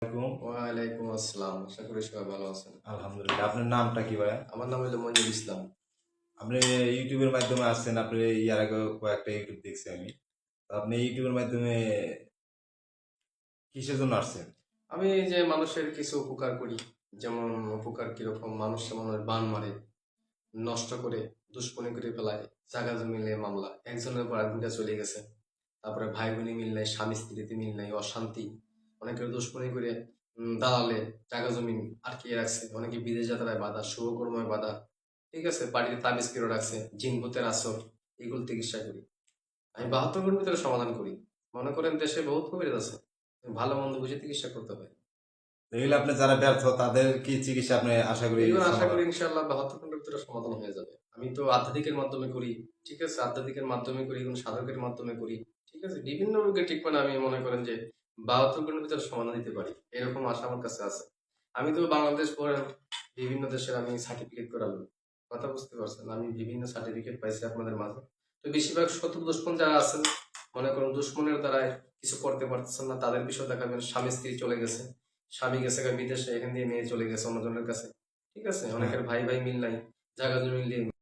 আলাইকুম। ওয়ালাইকুম আসসালাম। আশা করি সবাই ভালো আছেন। আলহামদুলিল্লাহ। আপনার নামটা কি ভাইয়া? আমার নাম হলো মনিরুল ইসলাম। আপনি ইউটিউবের মাধ্যমে আসছেন। আপনি ইয়ার আগে কয়েকটা ইউটিউব দেখছি আমি। তো আপনি ইউটিউবের মাধ্যমে কিসের জন্য আসছেন? আমি এই যে মানুষের কিছু উপকার করি। যেমন উপকার কিরকম, মানুষ মানুষ বান মারে, নষ্ট করে, দুশ্মনী করে ফেলায়, জাগা জমি নিয়ে মামলা, একজনের পর আরেকজনটা চলে গেছে। তারপরে ভাই বোনে মিল নাই, স্বামী স্ত্রীতে মিল নাই, অশান্তি, অনেকের দুশ্মনী করে দালালে জাগা জমি আটকিয়ে রাখছে, অনেকে বিদেশ যাত্রায় বাধা, শুভকর্ময় বাধা, ঠিক আছে, বাড়িতে তাবিজ করে রাখছে, জিন ভূতের আসর, এগুলো চিকিৎসা করি। আমি ৭২ ঘন্টার ভিতরে সমাধান করি। মনে করেন দেশে বহুত কবিরাজ আছে, ভালো মন্দ বুঝে চিকিৎসা করতে হয়। এগুলো আপনি যারা ব্যর্থ তাদের কি চিকিৎসা আপনি আশা করি এগুলো আশা সমাধান? করি ইনশাআল্লাহ ৭২ ঘন্টার ভিতরে সমাধান হয়ে যাবে। আমি তো আধ্যাত্মিকের মাধ্যমে করি, ঠিক আছে, আধ্যাত্মিকের মাধ্যমে করি, কোনো সাধকের মাধ্যমে করি, ঠিক আছে, বিভিন্ন রোগের ট্রিটমেন্ট আমি মনে করেন যে ৭২ ঘন্টার ভিতরে সমাধান দিতে পারি, এরকম আশা আমার কাছে আছে। আমি তো বাংলাদেশ পড়েন, বিভিন্ন দেশের আমি সার্টিফিকেট করালাম, কথা বুঝতে পারছেন, আমি বিভিন্ন সার্টিফিকেট পাইছি আপনাদের মাঝে। তো বেশিরভাগ শত্রু দুশ্মন যারা আছেন, মনে করুন দুশ্মনের দ্বারাই কিছু করতে পারতেছেন না, তাদের বিষয় দেখাবেন, স্বামী স্ত্রী চলে গেছে, স্বামী গেছে বিদেশে, এখান দিয়ে মেয়ে চলে গেছে অন্যজনের কাছে, ঠিক আছে, হ্যাঁ। অনেকের ভাই ভাই মিল নাই, জায়গা জমি মিল